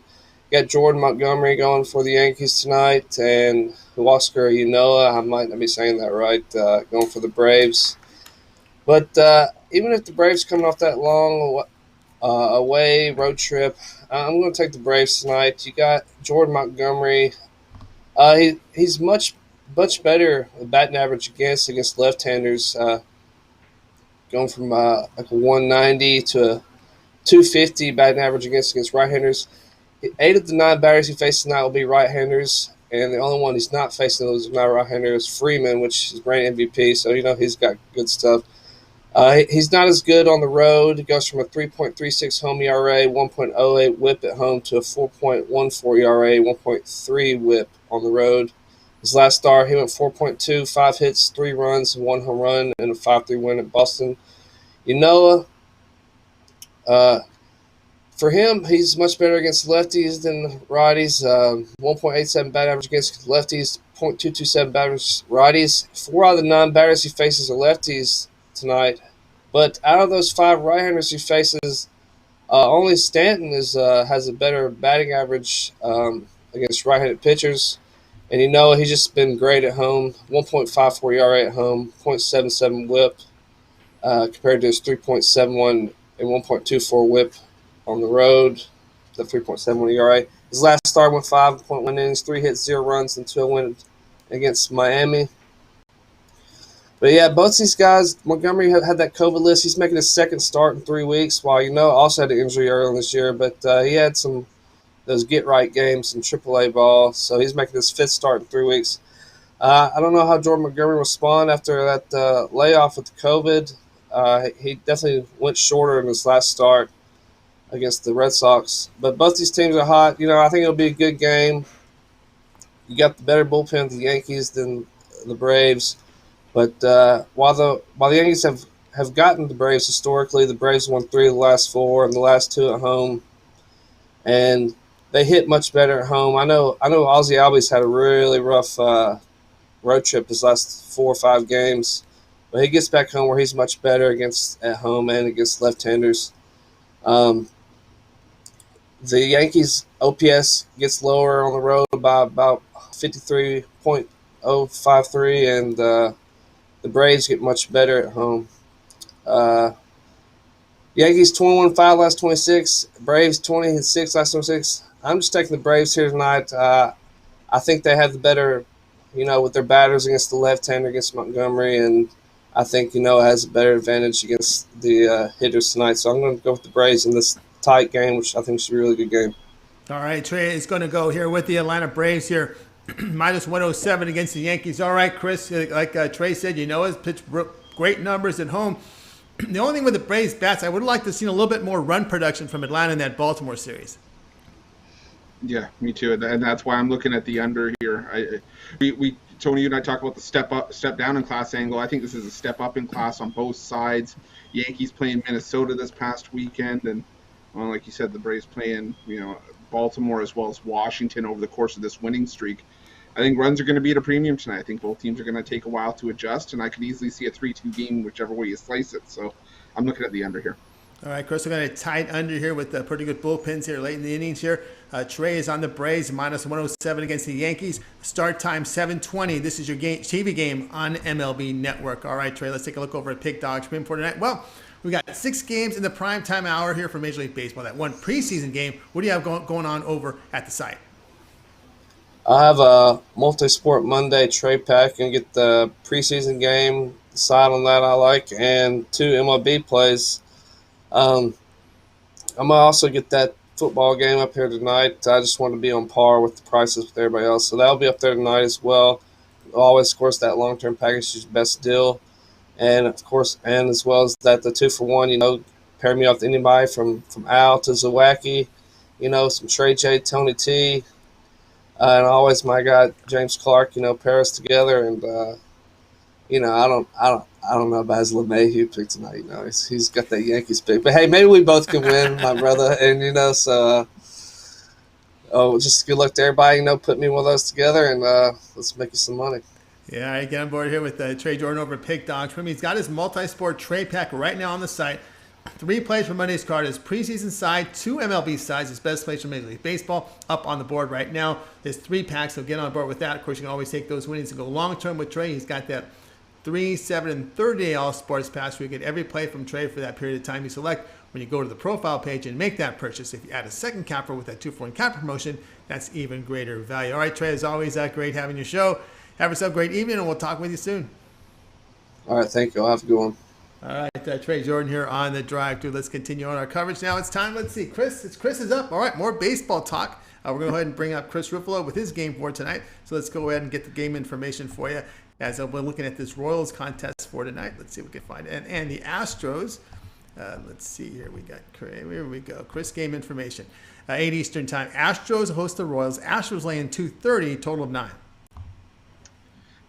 Got Jordan Montgomery going for the Yankees tonight, and Huascar Ynoa, I might not be saying that right, going for the Braves. But even if the Braves coming off that long away road trip, I'm going to take the Braves tonight. You got Jordan Montgomery. He's much better batting average against left-handers, going from like a 190 to a 250 batting average against right-handers. 8 of the 9 batters he faces tonight will be right-handers, and the only one he's not facing those not right-handers is Freeman, which is reigning MVP, so he's got good stuff. He's not as good on the road. He goes from a 3.36 home ERA, 1.08 whip at home to a 4.14 ERA, 1.3 whip on the road. His last start, he went 4.2, 5 hits, 3 runs, 1 home run, and a 5-3 win at Boston. For him, he's much better against lefties than righties. 1.87 bat average against lefties, 0.227 bat average righties. 4 out of the 9 batters he faces are lefties tonight. But out of those 5 right-handers he faces, only Stanton has a better batting average against right-handed pitchers. And he's just been great at home. 1.54 ERA at home, 0.77 WHIP compared to his 3.71 and 1.24 WHIP on the road, the 3.71 ERA. His last start went 5.1 innings, 3 hits, 0 runs, and 2 wins against Miami. But yeah, both these guys, Montgomery had that COVID list. He's making his second start in 3 weeks, while also had an injury earlier this year. But he had those get-right games in AAA ball, so he's making his 5th start in 3 weeks. I don't know how Jordan Montgomery will respond after that layoff with the COVID. He definitely went shorter in his last start against the Red Sox. But both these teams are hot. I think it'll be a good game. You got the better bullpen of the Yankees than the Braves. But while the Yankees have gotten the Braves historically, the Braves won 3 of the last 4 and the last 2 at home. And they hit much better at home. I know Ozzie Albies had a really rough road trip his last 4 or 5 games. But he gets back home where he's much better at home and against left-handers. The Yankees' OPS gets lower on the road by about 53.053, and the Braves get much better at home. Yankees 21-5 last 26, Braves 20-6 last 26. I'm just taking the Braves here tonight. I think they have the better, with their batters against the left-hander against Montgomery, and I think, it has a better advantage against the hitters tonight. So I'm going to go with the Braves in this tight game, which I think should be a really good game. All right, Trey is going to go here with the Atlanta Braves here. Minus 107 against the Yankees. All right, Chris, like Trey said, has pitched great numbers at home. The only thing with the Braves bats, I would like to see a little bit more run production from Atlanta in that Baltimore series. Yeah, me too, and that's why I'm looking at the under here. Tony, you and I talk about the step down in class angle. I think this is a step up in class on both sides. Yankees playing Minnesota this past weekend, and like you said, the Braves playing Baltimore as well as Washington over the course of this winning streak. I think runs are going to be at a premium tonight. I think both teams are going to take a while to adjust, and I could easily see a 3-2 game whichever way you slice it. So I'm looking at the under here. All right, Chris, we're going to tight under here with pretty good bullpens here late in the innings here. Trey is on the Braves, minus 107 against the Yankees. Start time 7:20. This is your TV game on MLB Network. All right, Trey, let's take a look over at Pick Dog's Pin for tonight. Well, we got 6 games in the primetime hour here for Major League Baseball. That one preseason game. What do you have going on over at the site? I have a multi-sport Monday trade pack and get the preseason game side on that I like, and 2 MLB plays. I'm going to also get that football game up here tonight. I just want to be on par with the prices with everybody else. So that'll be up there tonight as well. Always, of course, that long-term package is the best deal. And, of course, and as well as that, the 2-for-1, pair me off with anybody from Al to Zawacki, some Trey J, Tony T, and always my guy James Clark, pair us together. And, I don't know about his LeMahieu pick tonight. He's got that Yankees pick. But, hey, maybe we both can win, my brother. And, so just good luck to everybody. Put me one of those together, and let's make you some money. Yeah, I get on board here with Trey Jordan over at Pick Dogs. He's got his multi-sport trade pack right now on the site. 3 plays for Monday's card. His preseason side, 2 MLB sides, his best plays from Major League Baseball, up on the board right now. There's 3 packs, so get on board with that. Of course, you can always take those winnings and go long-term with Trey. He's got that 3, 7, and 30-day All-Sports Pass where you get every play from Trey for that period of time you select. When you go to the profile page and make that purchase, if you add a second capper with that 2-for-1 capper promotion, that's even greater value. All right, Trey, as always, great having your show. Have yourself a great evening, and we'll talk with you soon. All right, thank you. I'll have a good one. All right, Trey Jordan here on the drive through. Let's continue on our coverage now. It's time. Let's see. Chris is up. All right, more baseball talk. We're going to go ahead and bring up Chris Ruffalo with his game for tonight. So let's go ahead and get the game information for you as we're looking at this Royals contest for tonight. Let's see if we can find it. And the Astros. Let's see here. Here we go. Chris, game information. 8 Eastern time. Astros host the Royals. Astros laying 230, total of 9.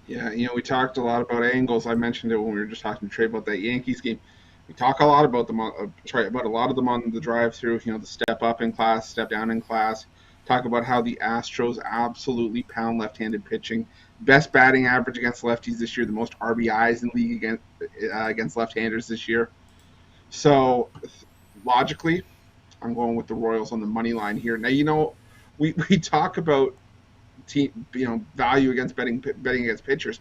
Yeah, we talked a lot about angles. I mentioned it when we were just talking to Trey about that Yankees game. We talk a lot about them, about a lot of them on the drive-through. The step up in class, step down in class. Talk about how the Astros absolutely pound left-handed pitching. Best batting average against lefties this year. The most RBIs in the league against left-handers this year. So, logically, I'm going with the Royals on the money line here. Now, we talk about value against betting against pitchers.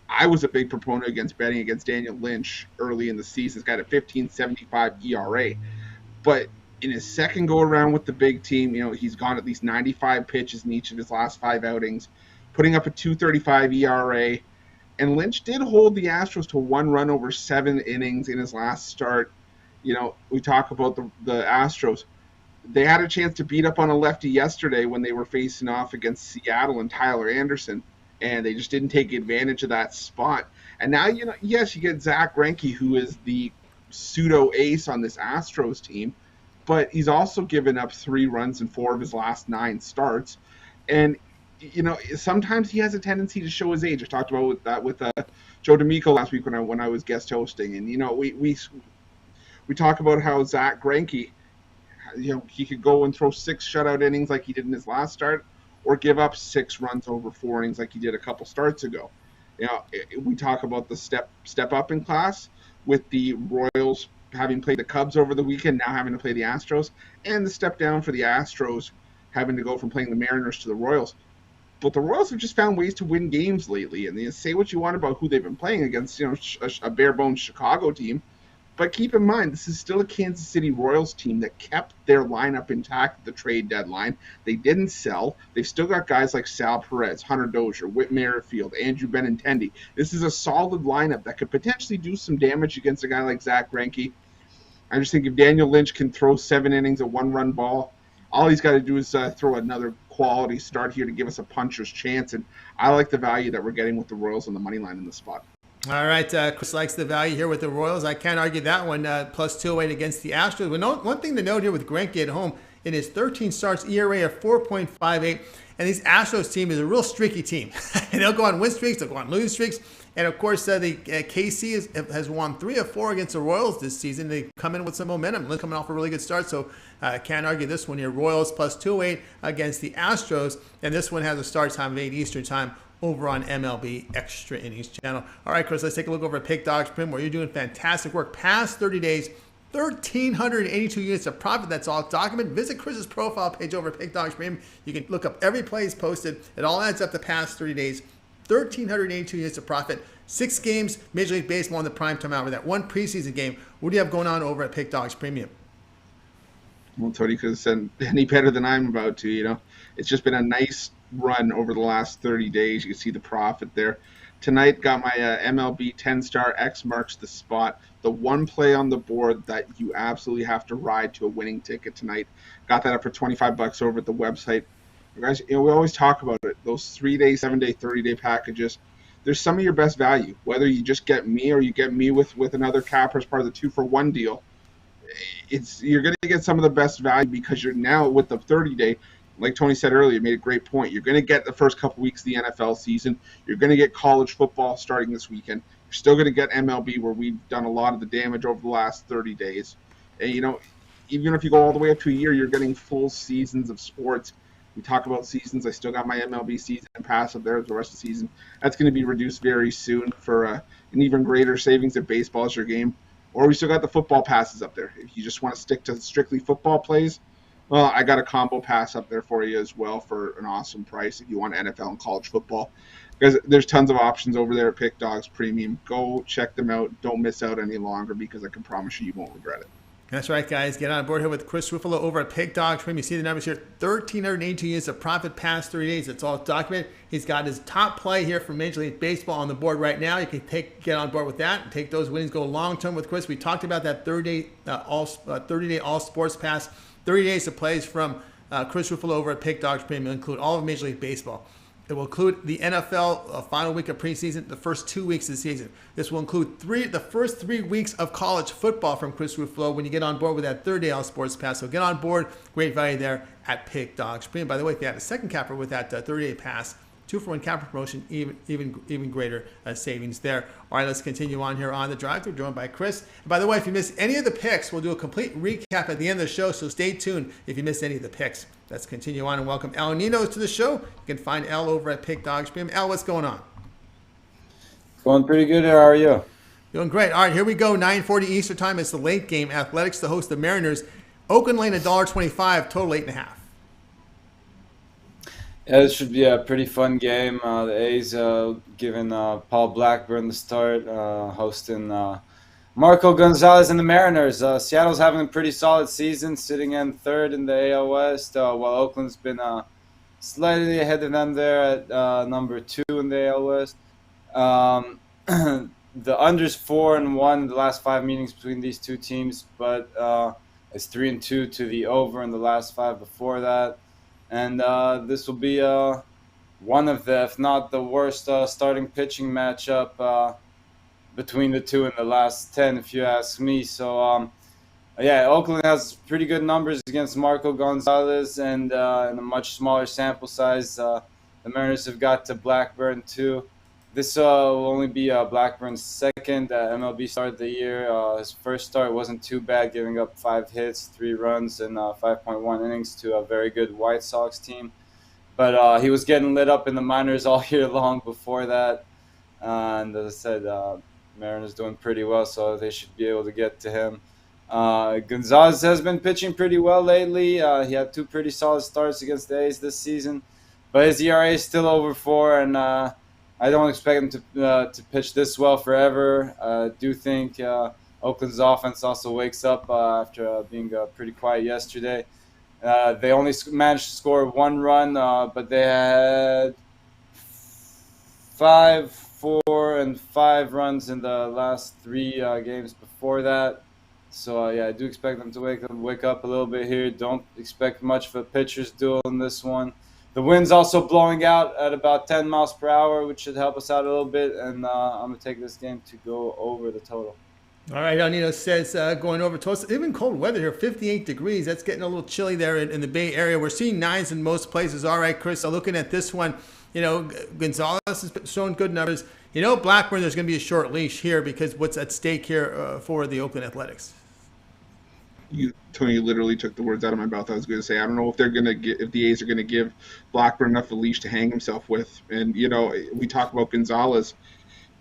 I was a big proponent against betting against Daniel Lynch early in the season. He's got a 15.75 ERA, but in his second go around with the big team, he's gone at least 95 pitches in each of his last 5 outings, putting up a 2.35 ERA. And Lynch did hold the Astros to 1 run over 7 innings in his last start. We talk about the Astros. They had a chance to beat up on a lefty yesterday when they were facing off against Seattle and Tyler Anderson, and they just didn't take advantage of that spot. And now, yes, you get Zach Greinke, who is the pseudo-ace on this Astros team, but he's also given up 3 runs in 4 of his last 9 starts. And, sometimes he has a tendency to show his age. I talked about that with Joe D'Amico last week when I was guest hosting. And, we talk about how Zach Greinke, he could go and throw 6 shutout innings like he did in his last start, or give up 6 runs over 4 innings like he did a couple starts ago. We talk about the step up in class with the Royals having played the Cubs over the weekend, now having to play the Astros, and the step down for the Astros having to go from playing the Mariners to the Royals. But the Royals have just found ways to win games lately, and say what you want about who they've been playing against, a bare-bones Chicago team. But keep in mind, this is still a Kansas City Royals team that kept their lineup intact at the trade deadline. They didn't sell. They've still got guys like Sal Perez, Hunter Dozier, Whit Merrifield, Andrew Benintendi. This is a solid lineup that could potentially do some damage against a guy like Zach Greinke. I just think if Daniel Lynch can throw 7 innings, a 1-run ball, all he's got to do is throw another quality start here to give us a puncher's chance. And I like the value that we're getting with the Royals on the money line in this spot. All right, Chris likes the value here with the Royals. I can't argue that one, plus 208 against the Astros. But one thing to note here with Greinke at home, in his 13 starts, ERA of 4.58, and this Astros team is a real streaky team. They'll go on win streaks, they'll go on losing streaks, and of course, the KC has won 3 of 4 against the Royals this season. They come in with some momentum, coming off a really good start, so can't argue this one here. Royals plus 208 against the Astros, and this one has a start time of 8 Eastern time over on MLB Extra Innings channel. All right, Chris, let's take a look over at Pick Dogs Prim, where you're doing fantastic work. Past 30 days, 1,382 units of profit. That's all documented. Visit Chris's profile page over at Pick Dogs Prim. You can look up every play he's posted. It all adds up to past 30 days. 1,382 units of profit. 6 games, Major League Baseball in the primetime hour. That 1 preseason game. What do you have going on over at Pick Dogs Premium? Well, Tony could have said any better than I'm about to. It's just been a nice run over the last 30 days. You can see the profit there. Tonight, got my MLB 10-star X marks the spot. The one play on the board that you absolutely have to ride to a winning ticket tonight. Got that up for $25 over at the website. Guys, we always talk about it. Those 3-day, 7-day, 30-day packages. There's some of your best value. Whether you just get me or you get me with another capper as part of the 2-for-1 deal. You're going to get some of the best value because you're now with the 30-day. Like Tony said earlier, made a great point. You're going to get the first couple weeks of the NFL season. You're going to get college football starting this weekend. You're still going to get MLB, where we've done a lot of the damage over the last 30 days. And, even if you go all the way up to a year, you're getting full seasons of sports. We talk about seasons. I still got my MLB season pass up there the rest of the season. That's going to be reduced very soon for an even greater savings if baseball is your game. Or we still got the football passes up there. If you just want to stick to strictly football plays, well, I got a combo pass up there for you as well for an awesome price if you want NFL and college football. Because there's tons of options over there at Pick Dogs Premium. Go check them out. Don't miss out any longer because I can promise you won't regret it. That's right, guys. Get on board here with Chris Ruffalo over at Pick Dogs Premium. You see the numbers here. 1,382 units of profit past 30 days. It's all documented. He's got his top play here for Major League Baseball on the board right now. You can get on board with that and take those winnings. Go long-term with Chris. We talked about that 30-day all sports pass. 30 days of plays from Chris Ruffalo over at Pick Dogs Premium will include all of Major League Baseball. It will include the NFL final week of preseason, the first 2 weeks of the season. This will include the first 3 weeks of college football from Chris Ruffalo when you get on board with that 30-day all sports pass. So get on board. Great value there at Pick Dogs Premium. By the way, if you have a second capper with that 30-day pass, 2-for-1 capper promotion, even greater savings there. All right, let's continue on here on the drive. We're joined by Chris. And by the way, if you missed any of the picks, we'll do a complete recap at the end of the show, so stay tuned if you missed any of the picks. Let's continue on and welcome El Ninos to the show. You can find El over at Pick Dog Stream. El, what's going on? Going pretty good. How are you? Doing great. All right, here we go. 9:40 Eastern time. It's the late game. Athletics to host the Mariners. Oakland lane $1.25. Total 8.5. Yeah, this should be a pretty fun game. The A's giving Paul Blackburn the start, hosting Marco Gonzalez and the Mariners. Seattle's having a pretty solid season, sitting in third in the AL West, while Oakland's been slightly ahead of them there at number 2 in the AL West. The under's 4-1 in the last 5 meetings between these two teams, but it's 3-2 to the over in the last 5 before that. And this will be one of the, if not the worst, starting pitching matchup between the two in the last 10, if you ask me. So, yeah, Oakland has pretty good numbers against Marco Gonzalez, and in a much smaller sample size, the Mariners have got to Blackburn too. This will only be Blackburn's second MLB start of the year. His first start wasn't too bad, giving up 5 hits, 3 runs, and 5.1 innings to a very good White Sox team. But he was getting lit up in the minors all year long before that. And as I said, Mariners doing pretty well, so they should be able to get to him. Gonzalez has been pitching pretty well lately. He had 2 pretty solid starts against the A's this season. But his ERA is still over 4, and I don't expect him to pitch this well forever. I do think Oakland's offense also wakes up after being pretty quiet yesterday. They only managed to score 1 run, but they had 5, 4, and 5 runs in the last 3 games before that. So, yeah, I do expect them to wake up a little bit here. Don't expect much of a pitcher's duel in this one. The wind's also blowing out at about 10 miles per hour, which should help us out a little bit. And I'm going to take this game to go over the total. All right, El Nino says going over total. Even cold weather here, 58 degrees. That's getting a little chilly there in the Bay Area. We're seeing 9s in most places. All right, Chris, looking at this one, Gonzalez has shown good numbers. Blackburn, there's going to be a short leash here because what's at stake here for the Oakland Athletics? Tony literally took the words out of my mouth. I was going to say, I don't know if if the A's are going to give Blackburn enough of a leash to hang himself with. And we talk about Gonzalez.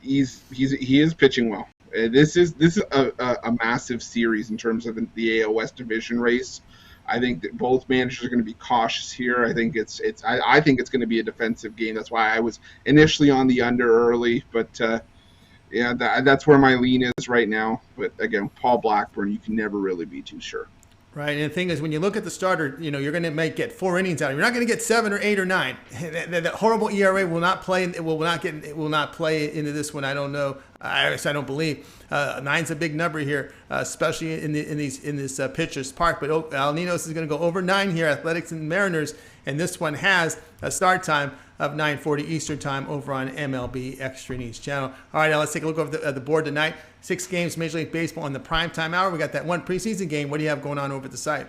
He is pitching well. This is a massive series in terms of the AL West division race. I think that both managers are going to be cautious here. I think it's going to be a defensive game. That's why I was initially on the under early, but. Yeah, that's where my lean is right now. But again, Paul Blackburn, you can never really be too sure. Right, and the thing is, when you look at the starter, you're going to get 4 innings out of him. You're not going to get 7 or 8 or 9. That horrible ERA will not play. It will not play into this one. I don't know. I don't believe 9's a big number here, especially in this pitcher's park. But El Ninos is going to go over 9 here. Athletics and Mariners, and this one has a start time of 9:40 Eastern time over on MLB Extra News channel. All right, now let's take a look over the board tonight. 6 games, Major League Baseball on the primetime hour. We got that 1 preseason game. What do you have going on over at the site?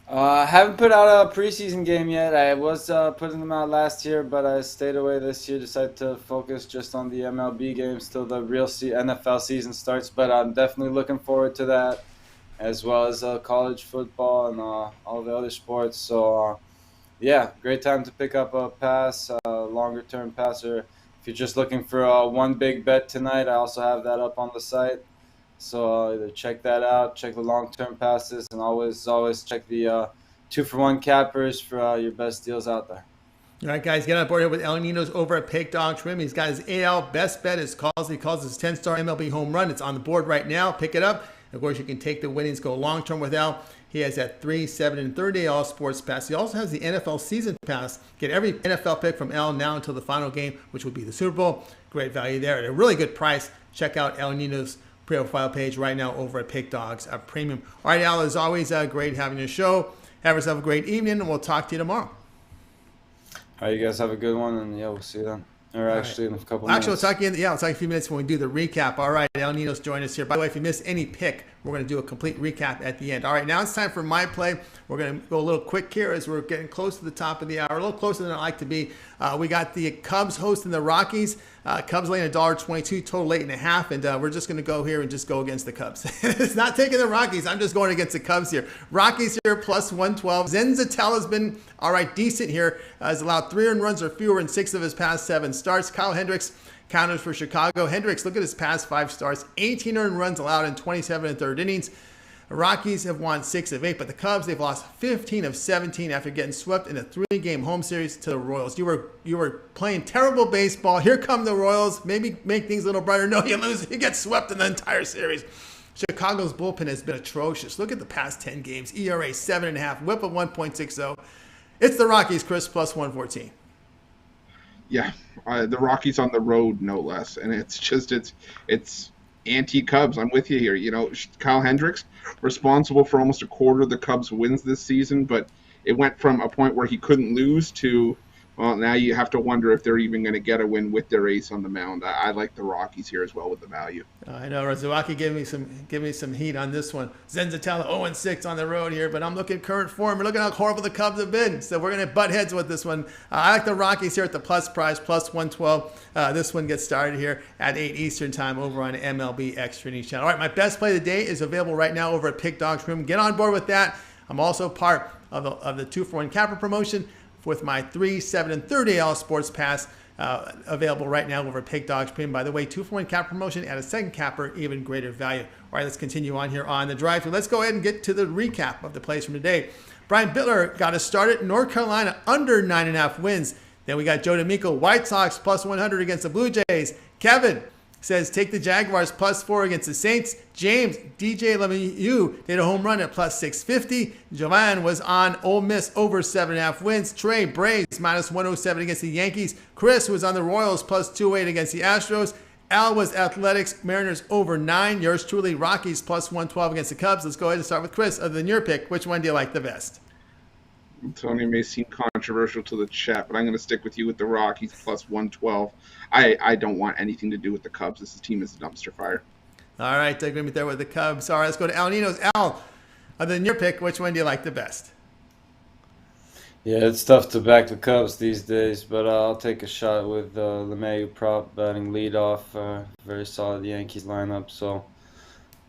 I haven't put out a preseason game yet. I was putting them out last year, but I stayed away this year. Decided to focus just on the MLB games till the real NFL season starts. But I'm definitely looking forward to that, as well as college football and all the other sports. So, yeah, great time to pick up a pass, longer-term passer. If you're just looking for one big bet tonight, I also have that up on the site. So either check that out, check the long-term passes, and always check the 2-for-1 cappers for your best deals out there. All right, guys, get on board here with El Ninos over at Pick Dog Trim. He's got his AL best bet. He calls his 10-star MLB home run. It's on the board right now. Pick it up. Of course, you can take the winnings, go long-term with El. He has that 3, 7, and 30-day All Sports Pass. He also has the NFL Season Pass. Get every NFL pick from El now until the final game, which will be the Super Bowl. Great value there at a really good price. Check out El Ninos' profile page right now over at Pick Dogs Premium. All right, Al, as always, great having your show. Have yourself a great evening, and we'll talk to you tomorrow. All right, you guys have a good one, and yeah, we'll see you then. Or actually, in a couple minutes. Actually, we'll talk to you in a few minutes when we do the recap. All right, El Ninos join us here. By the way, if you missed any pick We're going to do a complete recap at the end. All right, now it's time for my play. We're going to go a little quick here as we're getting close to the top of the hour, a little closer than I like to be. We got the Cubs hosting the Rockies. Cubs laying $1.22, total 8.5, and we're just going to go here and just go against the Cubs. It's not taking the Rockies. I'm just going against the Cubs here. Rockies here plus 112. Zenzatel has been all right, decent here. Has allowed 3 earned runs or fewer in 6 of his past 7 starts. Kyle Hendricks counters for Chicago. Hendricks, look at his past 5 starts. 18 earned runs allowed in 27 and third innings. The Rockies have won 6 of 8, but the Cubs, they've lost 15 of 17 after getting swept in a 3-game home series to the Royals. You were playing terrible baseball. Here come the Royals. Maybe make things a little brighter. No, you lose. You get swept in the entire series. Chicago's bullpen has been atrocious. Look at the past 10 games. ERA 7.5, whip of 1.60. It's the Rockies, Chris, plus 114. Yeah, the Rockies on the road, no less. And it's anti-Cubs. I'm with you here. You know, Kyle Hendricks, responsible for almost a quarter of the Cubs' wins this season, but it went from a point where he couldn't lose to, well, now you have to wonder if they're even going to get a win with their ace on the mound. I like the Rockies here as well with the value. I know Razuaki gave me some heat on this one. Zenzatella 0-6 on the road here, but I'm looking at current form. We're looking at how horrible the Cubs have been, so we're going to butt heads with this one. I like the Rockies here at the plus price, plus 112. This one gets started here at 8 Eastern time over on MLB Extra News Channel. All right, my best play of the day is available right now over at Pick Dog's Room. Get on board with that. I'm also part of the 2-for-1 capper promotion with my 3, 7, and 30 AL Sports Pass available right now over Pick Dogs Premium. By the way, 2-for-1 cap promotion at a second capper, even greater value. All right, let's continue on here on the drive-thru. Let's go ahead and get to the recap of the plays from today. Brian Bitler got us started. North Carolina under 9.5 wins. Then we got Joe D'Amico, White Sox plus 100 against the Blue Jays. Kevin says take the Jaguars plus 4 against the Saints. James, DJ LeMahieu did a home run at plus 650. Jovan was on Ole Miss over 7.5 wins. Trey, Braves minus 107 against the Yankees. Chris was on the Royals plus 208 against the Astros. Al was Athletics, Mariners over 9. Yours truly, Rockies plus 112 against the Cubs. Let's go ahead and start with Chris. Other than your pick, which one do you like the best? Tony may seem controversial to the chat, but I'm going to stick with you with the Rockies plus 112. I don't want anything to do with the Cubs. This team is a dumpster fire. All right, I agree with there with the Cubs. All right, let's go to Al Ninos. Al, other than your pick, which one do you like the best? Yeah, it's tough to back the Cubs these days, but I'll take a shot with LeMahieu prop batting leadoff. Very solid Yankees lineup, so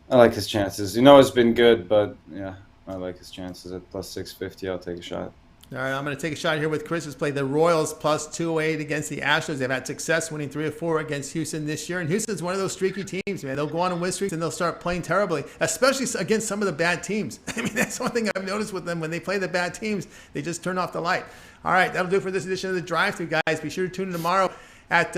I like his chances. You know, it's been good, but yeah, I like his chances at plus 650. I'll take a shot. All right, I'm going to take a shot here with Chris. Who's played the Royals plus 208 against the Astros. They've had success winning 3 or 4 against Houston this year. And Houston's one of those streaky teams, man. They'll go on and win streaks and they'll start playing terribly, especially against some of the bad teams. I mean, that's one thing I've noticed with them. When they play the bad teams, they just turn off the light. All right, that'll do it for this edition of the Drive-Thru, guys. Be sure to tune in tomorrow at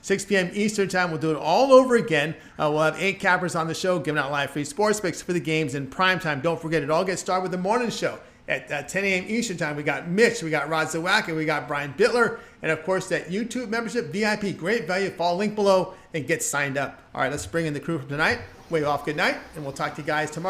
6 p.m. Eastern time. We'll do it all over again. We'll have 8 cappers on the show giving out live free sports picks for the games in prime time. Don't forget, it all gets started with the morning show. At 10 a.m. Eastern time, we got Mitch, we got Rod Zawacki, we got Brian Bitler, and of course that YouTube membership, VIP, great value. Follow link below and get signed up. All right, let's bring in the crew from tonight. Wave off, good night, and we'll talk to you guys tomorrow.